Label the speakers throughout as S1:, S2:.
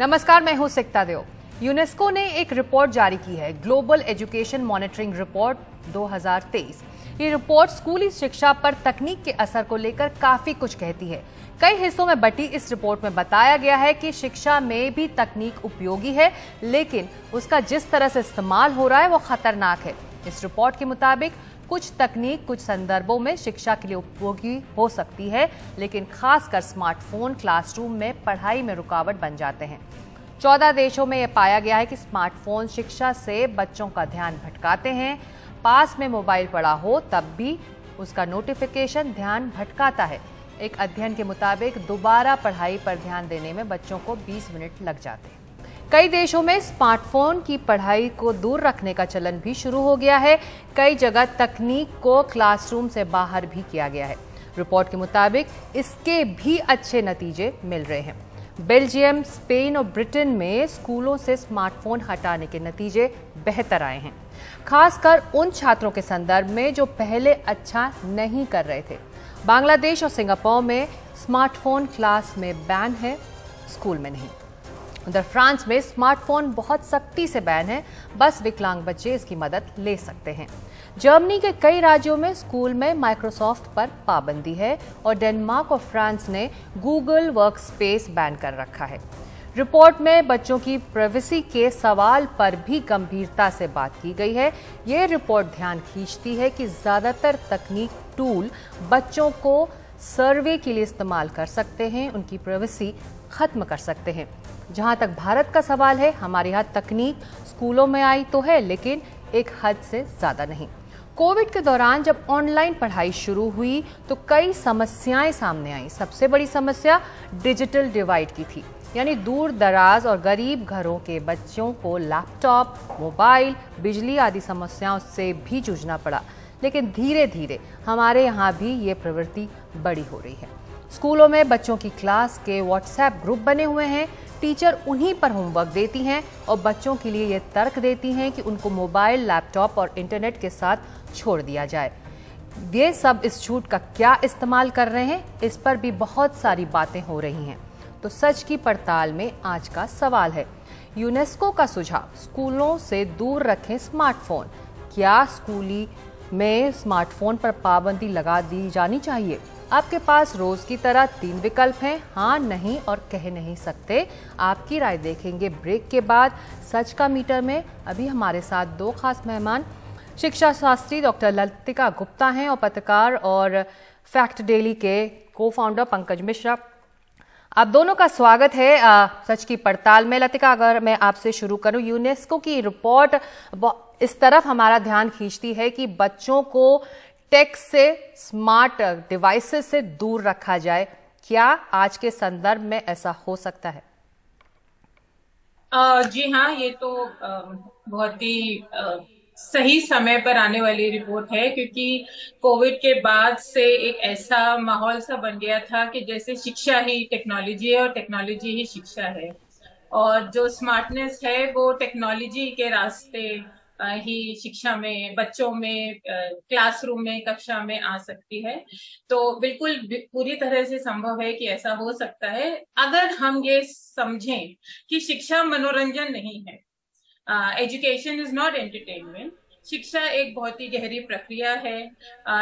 S1: नमस्कार, मैं हूं सिकता देव। यूनेस्को ने एक रिपोर्ट जारी की है, ग्लोबल एजुकेशन मॉनिटरिंग रिपोर्ट 2023। ये रिपोर्ट स्कूली शिक्षा पर तकनीक के असर को लेकर काफी कुछ कहती है। कई हिस्सों में बटी इस रिपोर्ट में बताया गया है कि शिक्षा में भी तकनीक उपयोगी है, लेकिन उसका जिस तरह से इस्तेमाल हो रहा है वो खतरनाक है। इस रिपोर्ट के मुताबिक कुछ तकनीक कुछ संदर्भों में शिक्षा के लिए उपयोगी हो सकती है, लेकिन खासकर स्मार्टफोन क्लासरूम में पढ़ाई में रुकावट बन जाते हैं। 14 देशों में यह पाया गया है कि स्मार्टफोन शिक्षा से बच्चों का ध्यान भटकाते हैं। पास में मोबाइल पड़ा हो तब भी उसका नोटिफिकेशन ध्यान भटकाता है। एक अध्ययन के मुताबिक दोबारा पढ़ाई पर ध्यान देने में बच्चों को 20 मिनट लग जाते हैं। कई देशों में स्मार्टफोन की पढ़ाई को दूर रखने का चलन भी शुरू हो गया है। कई जगह तकनीक को क्लासरूम से बाहर भी किया गया है। रिपोर्ट के मुताबिक इसके भी अच्छे नतीजे मिल रहे हैं। बेल्जियम, स्पेन और ब्रिटेन में स्कूलों से स्मार्टफोन हटाने के नतीजे बेहतर आए हैं, खासकर उन छात्रों के संदर्भ में जो पहले अच्छा नहीं कर रहे थे। बांग्लादेश और सिंगापुर में स्मार्टफोन क्लास में बैन है, स्कूल में नहीं। उधर फ्रांस में स्मार्टफोन बहुत सख्ती से बैन है, बस विकलांग बच्चे इसकी मदद ले सकते हैं। जर्मनी के कई राज्यों में स्कूल में माइक्रोसॉफ्ट पर पाबंदी है और डेनमार्क और फ्रांस ने गूगल वर्कस्पेस बैन कर रखा है। रिपोर्ट में बच्चों की प्राइवेसी के सवाल पर भी गंभीरता से बात की गई है। ये रिपोर्ट ध्यान खींचती है कि ज्यादातर तकनीक टूल बच्चों को सर्वे के लिए इस्तेमाल कर सकते हैं, उनकी प्राइवेसी खत्म कर सकते हैं। जहां तक भारत का सवाल है, हमारे यहाँ तकनीक स्कूलों में आई तो है, लेकिन एक हद से ज्यादा नहीं। कोविड के दौरान जब ऑनलाइन पढ़ाई शुरू हुई तो कई समस्याएं सामने आई। सबसे बड़ी समस्या डिजिटल डिवाइड की थी, यानी दूर दराज और गरीब घरों के बच्चों को लैपटॉप, मोबाइल, बिजली आदि समस्याओं से भी जूझना पड़ा। लेकिन धीरे धीरे हमारे यहाँ भी ये प्रवृत्ति बड़ी हो रही है। स्कूलों में बच्चों की क्लास के व्हाट्सएप ग्रुप बने हुए हैं। टीचर उन्हीं पर होमवर्क देती हैं और बच्चों के लिए ये तर्क देती हैं कि उनको मोबाइल, लैपटॉप और इंटरनेट के साथ छोड़ दिया जाए। ये सब इस छूट का क्या इस्तेमाल कर रहे हैं, इस पर भी बहुत सारी बातें हो रही हैं। तो सच की पड़ताल में आज का सवाल है, यूनेस्को का सुझाव, स्कूलों से दूर रखें स्मार्टफोन। क्या स्कूली में स्मार्टफोन पर पाबंदी लगा दी जानी चाहिए? आपके पास रोज की तरह 3 विकल्प हैं, हाँ, नहीं और कह नहीं सकते। आपकी राय देखेंगे ब्रेक के बाद। सच का मीटर में अभी हमारे साथ 2 खास मेहमान, शिक्षा शास्त्री डॉक्टर लतिका गुप्ता हैं और पत्रकार और फैक्ट डेली के को-फाउंडर पंकज मिश्रा। आप दोनों का स्वागत है सच की पड़ताल में। लतिका, अगर मैं आपसे शुरू करूं, यूनेस्को की रिपोर्ट इस तरफ हमारा ध्यान खींचती है कि बच्चों को टेक से, स्मार्ट डिवाइसेस से दूर रखा जाए। क्या आज के संदर्भ में ऐसा हो सकता है?
S2: जी हाँ, ये तो बहुत ही सही समय पर आने वाली रिपोर्ट है, क्योंकि कोविड के बाद से एक ऐसा माहौल सा बन गया था कि जैसे शिक्षा ही टेक्नोलॉजी है और टेक्नोलॉजी ही शिक्षा है। और जो स्मार्टनेस है वो टेक्नोलॉजी के रास्ते ही शिक्षा में, बच्चों में, क्लासरूम में, कक्षा में आ सकती है। तो बिल्कुल पूरी तरह से संभव है कि ऐसा हो सकता है, अगर हम ये समझें कि शिक्षा मनोरंजन नहीं है। Education is not entertainment. शिक्षा एक बहुत ही गहरी प्रक्रिया है,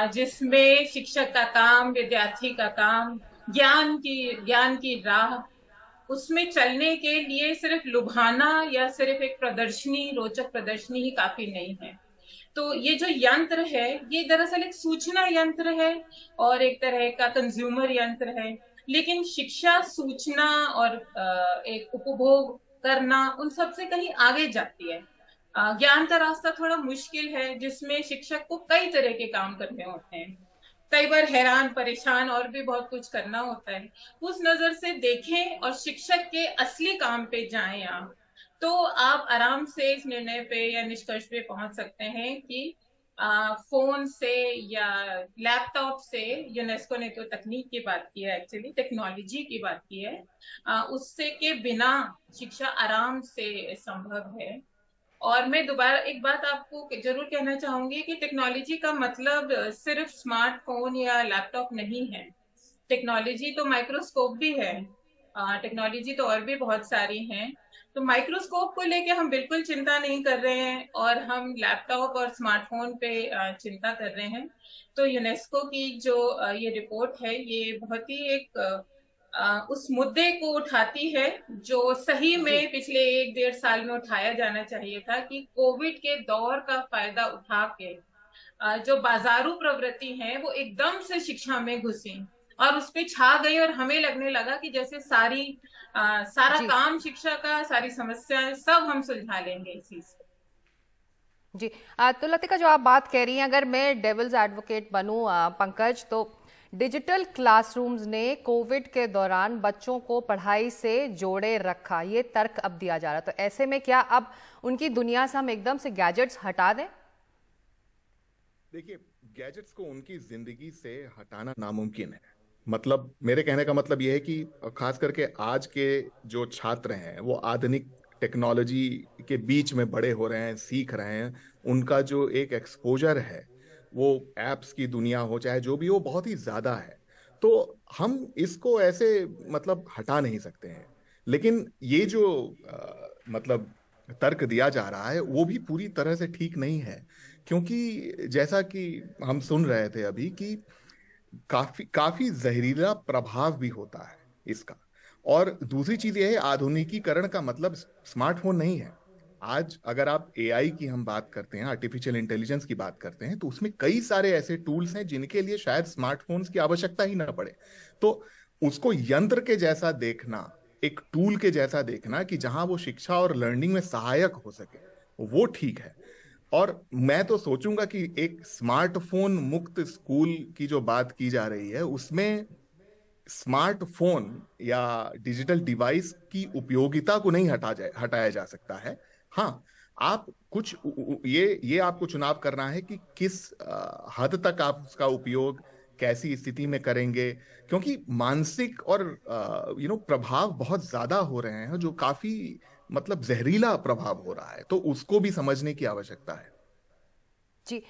S2: जिसमें शिक्षक का काम, विद्यार्थी का काम, ज्ञान की राह उसमें चलने के लिए सिर्फ लुभाना या सिर्फ एक प्रदर्शनी, रोचक प्रदर्शनी ही काफी नहीं है। तो ये जो यंत्र है, ये दरअसल एक सूचना यंत्र है और एक तरह का कंज्यूमर यंत्र है। लेकिन शिक्षा सूचना और एक उपभोग करना, उन सबसे कहीं आगे जाती है। ज्ञान का रास्ता थोड़ा मुश्किल है, जिसमें शिक्षक को कई तरह के काम करने होते हैं, कई बार हैरान, परेशान और भी बहुत कुछ करना होता है। उस नजर से देखें और शिक्षक के असली काम पे जाएं आप, तो आप आराम से इस निर्णय पे या निष्कर्ष पे पहुंच सकते हैं कि फोन से या लैपटॉप से, यूनेस्को ने तो तकनीक की बात की है, एक्चुअली टेक्नोलॉजी की बात की है, उससे के बिना शिक्षा आराम से संभव है। और मैं दोबारा एक बात आपको जरूर कहना चाहूंगी कि टेक्नोलॉजी का मतलब सिर्फ स्मार्टफोन या लैपटॉप नहीं है। टेक्नोलॉजी तो माइक्रोस्कोप भी है। टेक्नोलॉजी तो और भी बहुत सारी हैं। तो माइक्रोस्कोप को लेके हम बिल्कुल चिंता नहीं कर रहे हैं, और हम लैपटॉप और स्मार्टफोन पे चिंता कर रहे हैं। तो यूनेस्को की जो ये रिपोर्ट है, ये बहुत ही एक उस मुद्दे को उठाती है जो सही
S1: जी
S2: में पिछले 1-1.5 साल में उठाया जाना चाहिए था, कि कोविड के दौर का फायदा उठा के जो बाजारू प्रवृत्ति है वो एकदम से शिक्षा में घुसी और उस पे छा गई, और हमें लगने लगा कि जैसे सारा
S1: जी
S2: काम शिक्षा का, सारी समस्याएं सब हम सुलझा लेंगे इसी से।
S1: जी। तो लतिका, जो आप बात कह रही हैं, अगर मैं डेविल्स एडवोकेट बनूं पंकज, तो डिजिटल क्लासरूम्स ने कोविड के दौरान बच्चों को पढ़ाई से जोड़े रखा, ये तर्क अब दिया जा रहा। तो ऐसे में क्या अब उनकी दुनिया से हम एकदम से गैजेट्स हटा दें?
S3: देखिए, गैजेट्स को उनकी जिंदगी से हटाना नामुमकिन है। मतलब मेरे कहने का मतलब यह है कि खास करके आज के जो छात्र हैं वो आधुनिक टेक्नोलॉजी के बीच में बड़े हो रहे हैं, सीख रहे हैं। उनका जो एक एक्सपोजर है, वो एप्स की दुनिया हो चाहे जो भी हो, बहुत ही ज्यादा है। तो हम इसको ऐसे मतलब हटा नहीं सकते हैं। लेकिन ये जो मतलब तर्क दिया जा रहा है वो भी पूरी तरह से ठीक नहीं है, क्योंकि जैसा कि हम सुन रहे थे अभी कि काफी काफी जहरीला प्रभाव भी होता है इसका। और दूसरी चीज यह है, आधुनिकीकरण का मतलब स्मार्टफोन नहीं है। आज अगर आप एआई की हम बात करते हैं, आर्टिफिशियल इंटेलिजेंस की बात करते हैं, तो उसमें कई सारे ऐसे टूल्स हैं जिनके लिए शायद स्मार्टफोन्स की आवश्यकता ही ना पड़े। तो उसको यंत्र के जैसा देखना, एक टूल के जैसा देखना कि जहां वो शिक्षा और लर्निंग में सहायक हो सके, वो ठीक है। और मैं तो सोचूंगा कि एक स्मार्टफोन मुक्त स्कूल की जो बात की जा रही है, उसमें स्मार्टफोन या डिजिटल डिवाइस की उपयोगिता को नहीं हटाया जा सकता है। हाँ, आप कुछ ये आपको चुनाव करना है कि किस हद तक आप उसका उपयोग कैसी स्थिति में करेंगे, क्योंकि मानसिक और प्रभाव बहुत ज्यादा हो रहे हैं, जो काफी मतलब जहरीला प्रभाव हो रहा है। तो उसको भी समझने की आवश्यकता है।
S1: जी।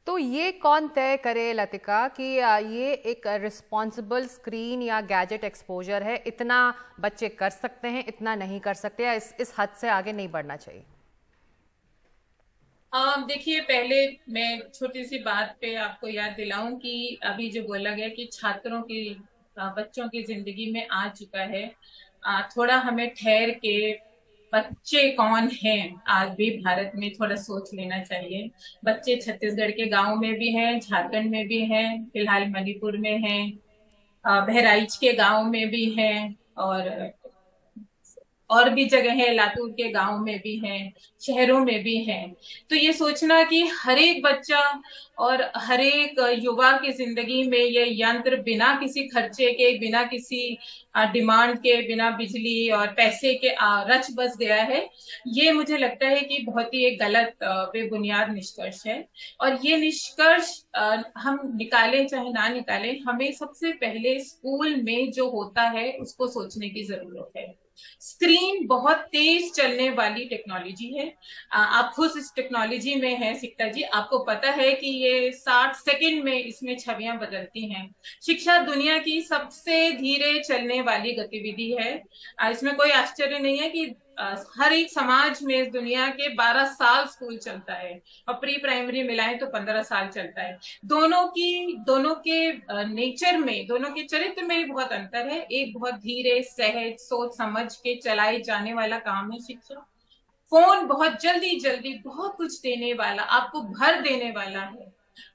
S1: तो ये कौन तय करे लतिका कि ये एक रिस्पॉन्सिबल स्क्रीन या गैजेट एक्सपोजर है, इतना बच्चे कर सकते हैं, इतना नहीं कर सकते, या इस हद से आगे नहीं बढ़ना चाहिए?
S2: देखिए, पहले मैं छोटी सी बात पे आपको याद दिलाऊं कि अभी जो बोला गया कि छात्रों की, बच्चों की जिंदगी में आ चुका है, थोड़ा हमें ठहर के बच्चे कौन हैं आज भी भारत में थोड़ा सोच लेना चाहिए। बच्चे छत्तीसगढ़ के गांव में भी हैं, झारखंड में भी हैं, फिलहाल मणिपुर में हैं, बहराइच के गांव में भी हैं, और भी जगह है, लातूर के गांव में भी हैं, शहरों में भी हैं। तो ये सोचना कि हर एक बच्चा और हर एक युवा की जिंदगी में ये यंत्र बिना किसी खर्चे के, बिना किसी डिमांड के, बिना बिजली और पैसे के रच बस गया है, ये मुझे लगता है कि बहुत ही एक गलत बेबुनियाद निष्कर्ष है। और ये निष्कर्ष हम निकालें चाहे ना निकालें, हमें सबसे पहले स्कूल में जो होता है उसको सोचने की जरूरत है। स्क्रीन बहुत तेज चलने वाली टेक्नोलॉजी है। आप खुद इस टेक्नोलॉजी में हैं सिक्ता जी, आपको पता है कि ये 60 सेकंड में इसमें छवियां बदलती हैं। शिक्षा दुनिया की सबसे धीरे चलने वाली गतिविधि है। इसमें कोई आश्चर्य नहीं है कि हर एक समाज में इस दुनिया के 12 साल स्कूल चलता है, और प्री प्राइमरी मिलाएं तो 15 साल चलता है। दोनों के नेचर में, दोनों के चरित्र में बहुत अंतर है। एक बहुत धीरे, सहज, सोच समझ के चलाए जाने वाला काम है शिक्षा। फोन बहुत जल्दी जल्दी बहुत कुछ देने वाला, आपको भर देने वाला है।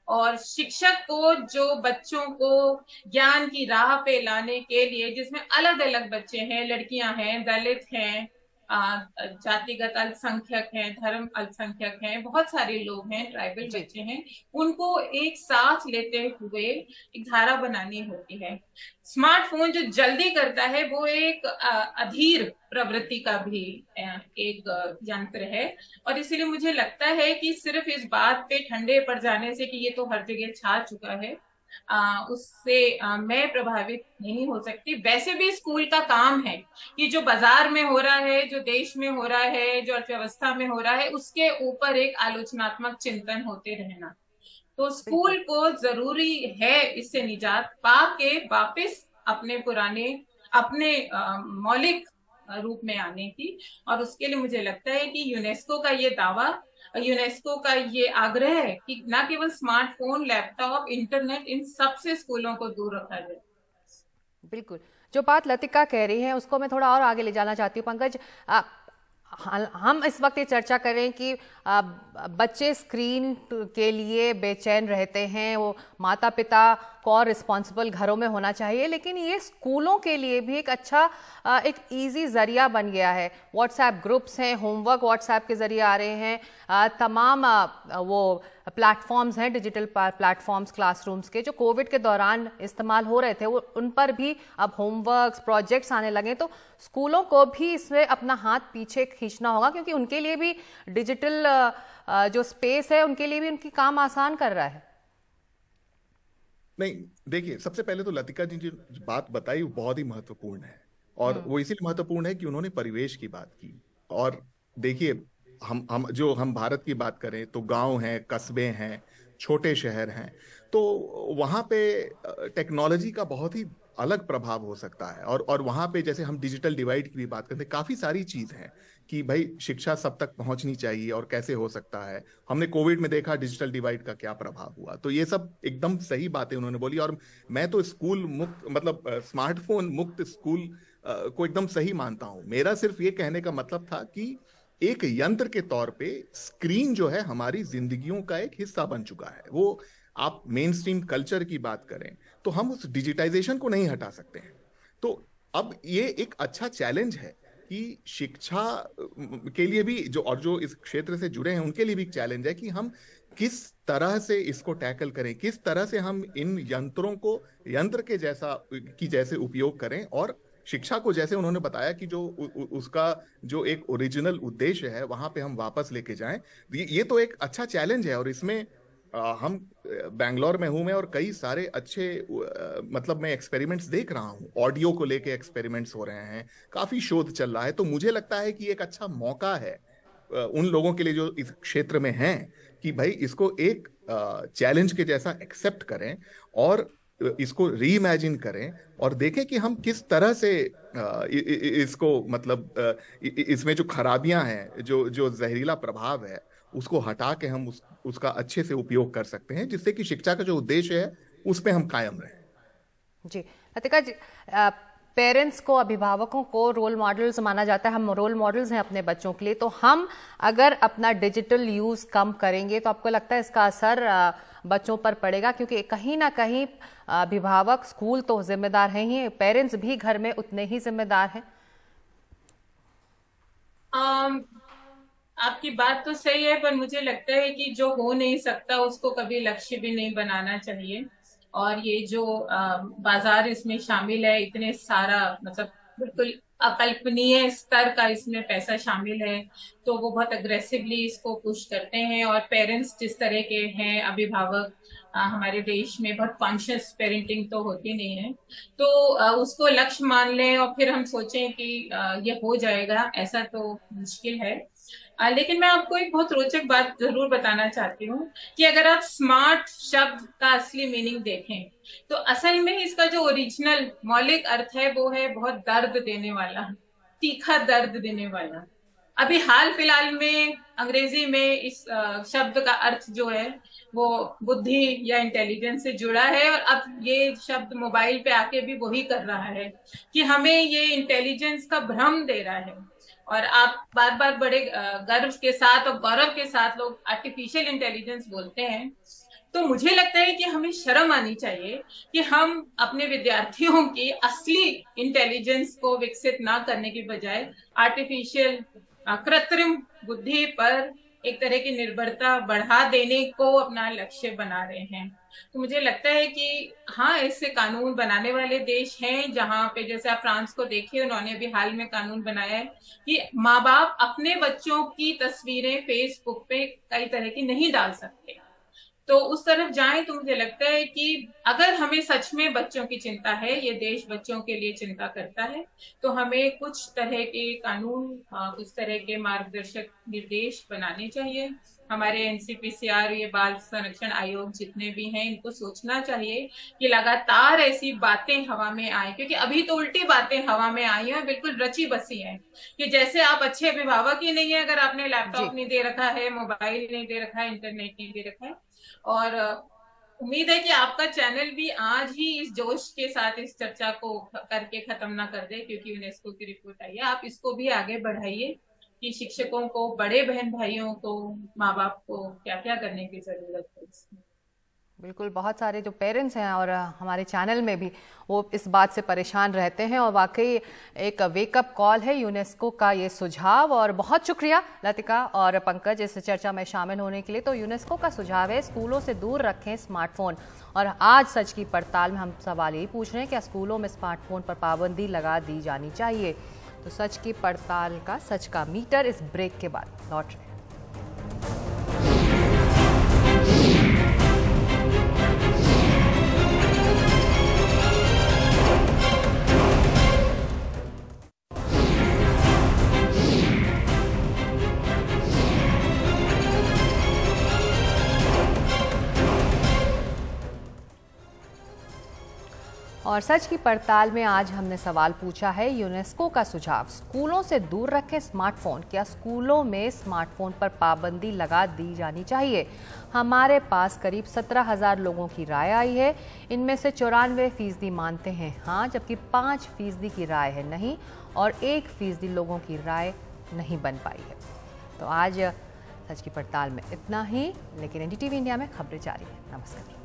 S2: और शिक्षक को जो बच्चों को ज्ञान की राह पे लाने के लिए, जिसमें अलग अलग बच्चे हैं, लड़कियां हैं, दलित हैं, जातिगत अल्पसंख्यक हैं, धर्म अल्पसंख्यक हैं, बहुत सारे लोग हैं, ट्राइबल
S1: जी
S2: बच्चे हैं, उनको एक साथ लेते हुए एक धारा बनानी होती है। स्मार्टफोन जो जल्दी करता है वो एक अधीर प्रवृत्ति का भी एक यंत्र है। और इसीलिए मुझे लगता है कि सिर्फ इस बात पे ठंडे पड़ जाने से कि ये तो हर जगह छा चुका है, उससे मैं प्रभावित नहीं हो सकती। वैसे भी स्कूल का काम है कि जो बाजार में हो रहा है, जो देश में हो रहा है, जो अर्थव्यवस्था में हो रहा है, उसके ऊपर एक आलोचनात्मक चिंतन होते रहना। तो
S1: बिल्कुल।
S2: स्कूल को जरूरी है इससे निजात पा के वापस अपने पुराने अपने मौलिक रूप में आने की। और उसके लिए मुझे लगता है कि यूनेस्को का ये दावा, यूनेस्को का ये आग्रह है कि न केवल स्मार्टफोन, लैपटॉप, इंटरनेट, इन सब से स्कूलों को दूर रखा जाए।
S1: बिल्कुल, जो बात लतिका कह रही है उसको मैं थोड़ा और आगे ले जाना चाहती हूँ। पंकज, हम इस वक्त ये चर्चा करें कि बच्चे स्क्रीन के लिए बेचैन रहते हैं, वो माता पिता को और रिस्पॉन्सिबल घरों में होना चाहिए, लेकिन ये स्कूलों के लिए भी एक अच्छा एक इजी जरिया बन गया है। व्हाट्सएप ग्रुप्स हैं, होमवर्क व्हाट्सएप के जरिए आ रहे हैं, तमाम वो प्लेटफॉर्म्स हैं, डिजिटल प्लेटफॉर्म्स क्लासरूम्स के, जो कोविड के दौरान इस्तेमाल हो रहे थे, वो उन पर भी अब होमवर्क्स प्रोजेक्ट्स आने लगे। तो स्कूलों को भी इसमें अपना हाथ पीछे खींचना होगा, क्योंकि उनके लिए भी डिजिटल जो स्पेस है उनके लिए भी उनकी काम आसान कर रहा है।
S3: नहीं, देखिए, सबसे पहले तो लतिका जी जो बात बताई वो बहुत ही महत्वपूर्ण है, और वो इसीलिए महत्वपूर्ण है कि उन्होंने परिवेश की बात की। और देखिए, हम भारत की बात करें तो गांव हैं, कस्बे हैं, छोटे शहर हैं, तो वहां पे टेक्नोलॉजी का बहुत ही अलग प्रभाव हो सकता है। और वहां पे जैसे हम डिजिटल डिवाइड की भी बात करते हैं, काफी सारी चीज हैं कि भाई शिक्षा सब तक पहुंचनी चाहिए और कैसे हो सकता है। हमने कोविड में देखा डिजिटल डिवाइड का क्या प्रभाव हुआ, तो ये सब एकदम सही बातें उन्होंने बोली। और मैं तो स्कूल मुक्त, मतलब स्मार्टफोन मुक्त स्कूल को एकदम सही मानता हूं। मेरा सिर्फ ये कहने का मतलब था कि एक यंत्र के तौर पे स्क्रीन जो है हमारी जिंदगियों का एक हिस्सा बन चुका है। वो आप मेन स्ट्रीम कल्चर की बात करें तो हम उस डिजिटाइजेशन को नहीं हटा सकते हैं। तो अब ये एक अच्छा चैलेंज है कि शिक्षा के लिए भी जो इस क्षेत्र से जुड़े हैं उनके लिए भी एक चैलेंज है कि हम किस तरह से इसको टैकल करें, किस तरह से हम इन यंत्रों को यंत्र के जैसे उपयोग करें, और शिक्षा को जैसे उन्होंने बताया कि जो उसका जो एक ओरिजिनल उद्देश्य है वहां पे हम वापस लेके जाएं। ये तो एक अच्छा चैलेंज है। और इसमें हम बैंगलोर में हूं मैं, और कई सारे अच्छे मतलब मैं एक्सपेरिमेंट्स देख रहा हूं, ऑडियो को लेके एक्सपेरिमेंट्स हो रहे हैं, काफी शोध चल रहा है। तो मुझे लगता है कि एक अच्छा मौका है उन लोगों के लिए जो इस क्षेत्र में हैं कि भाई इसको एक चैलेंज के जैसा एक्सेप्ट करें और इसको रीइमेजिन करें, और देखें कि हम किस तरह से इसको, मतलब इसमें जो खराबियां हैं, जो जहरीला प्रभाव है, उसको हटा के हम उसका अच्छे से उपयोग कर सकते हैं, जिससे कि शिक्षा का जो उद्देश्य है उस पे हम कायम रहें।
S1: जी लतिका जी, पेरेंट्स को, अभिभावकों को रोल मॉडल्स माना जाता है। हम रोल मॉडल्स हैं अपने बच्चों के लिए, तो हम अगर अपना डिजिटल यूज कम करेंगे तो आपको लगता है इसका असर बच्चों पर पड़ेगा? क्योंकि कहीं ना कहीं अभिभावक, स्कूल तो जिम्मेदार हैं ही, पेरेंट्स भी घर में उतने ही जिम्मेदार हैं।
S2: आपकी बात तो सही है, पर मुझे लगता है कि जो हो नहीं सकता उसको कभी लक्ष्य भी नहीं बनाना चाहिए। और ये जो बाजार इसमें शामिल है, इतने सारा, मतलब बिल्कुल अकल्पनीय स्तर का इसमें पैसा शामिल है, तो वो बहुत अग्रेसिवली इसको पुश करते हैं। और पेरेंट्स जिस तरह के हैं, अभिभावक हमारे देश में बहुत कॉन्शियस पेरेंटिंग तो होती नहीं है, तो उसको लक्ष्य मान लें और फिर हम सोचें कि ये हो जाएगा, ऐसा तो मुश्किल है। लेकिन मैं आपको एक बहुत रोचक बात जरूर बताना चाहती हूँ कि अगर आप स्मार्ट शब्द का असली मीनिंग देखें तो असल में इसका जो ओरिजिनल मौलिक अर्थ है वो है बहुत दर्द देने वाला, तीखा दर्द देने वाला। अभी हाल फिलहाल में अंग्रेजी में इस शब्द का अर्थ जो है वो बुद्धि या इंटेलिजेंस से जुड़ा है, और अब ये शब्द मोबाइल पे आके भी वही कर रहा है कि हमें ये इंटेलिजेंस का भ्रम दे रहा है। और आप बार बार बड़े गर्व के साथ और गौरव के साथ लोग आर्टिफिशियल इंटेलिजेंस बोलते हैं। तो मुझे लगता है कि हमें शर्म आनी चाहिए कि हम अपने विद्यार्थियों की असली इंटेलिजेंस को विकसित ना करने की बजाय आर्टिफिशियल, कृत्रिम बुद्धि पर एक तरह की निर्भरता बढ़ा देने को अपना लक्ष्य बना रहे हैं। तो मुझे लगता है कि हाँ, ऐसे कानून बनाने वाले देश हैं जहां पे, जैसे आप फ्रांस को देखिए, उन्होंने अभी हाल में कानून बनाया है कि माँ बाप अपने बच्चों की तस्वीरें फेसबुक पे कई तरह की नहीं डाल सकते। तो उस तरफ जाएं तो मुझे लगता है कि अगर हमें सच में बच्चों की चिंता है, ये देश बच्चों के लिए चिंता करता है, तो हमें कुछ तरह के कानून, कुछ तरह के मार्गदर्शक निर्देश बनाने चाहिए हमारे एनसीपीसीआर, ये बाल संरक्षण आयोग जितने भी हैं, इनको सोचना चाहिए कि लगातार ऐसी बातें हवा में आए, क्योंकि अभी तो उल्टी बातें हवा में आई हैं, बिल्कुल रची बसी हैं कि जैसे आप अच्छे अभिभावक ही नहीं है अगर आपने
S1: जी।
S2: लैपटॉप नहीं दे रखा है, मोबाइल नहीं दे रखा है, इंटरनेट नहीं दे रखा है। और उम्मीद है कि आपका चैनल भी आज ही इस जोश के साथ इस चर्चा को करके खत्म ना कर दे, क्योंकि यूनेस्को की रिपोर्ट आई है। आप इसको भी आगे बढ़ाइए कि शिक्षकों को, बड़े बहन भाइयों को, माँ बाप को क्या क्या करने की जरूरत है इसमें।
S1: बिल्कुल, बहुत सारे जो पेरेंट्स हैं और हमारे चैनल में भी वो इस बात से परेशान रहते हैं और वाकई एक वेकअप कॉल है यूनेस्को का ये सुझाव। और बहुत शुक्रिया लतिका और पंकज इस चर्चा में शामिल होने के लिए। तो यूनेस्को का सुझाव है स्कूलों से दूर रखें स्मार्टफोन। और आज सच की पड़ताल में हम सवाल यही पूछ रहे हैं क्या स्कूलों में स्मार्टफोन पर पाबंदी लगा दी जानी चाहिए। तो सच की पड़ताल का सच का मीटर इस ब्रेक के बाद लौट रहे हैं। और सच की पड़ताल में आज हमने सवाल पूछा है यूनेस्को का सुझाव स्कूलों से दूर रखें स्मार्टफोन। क्या स्कूलों में स्मार्टफोन पर पाबंदी लगा दी जानी चाहिए। हमारे पास करीब 17,000 लोगों की राय आई है। इनमें से 94% मानते हैं हाँ, जबकि 5% की राय है नहीं और 1% लोगों की राय नहीं बन पाई है। तो आज सच की पड़ताल में इतना ही, लेकिन एनडीटीवी इंडिया में खबरें जारी है। नमस्कार।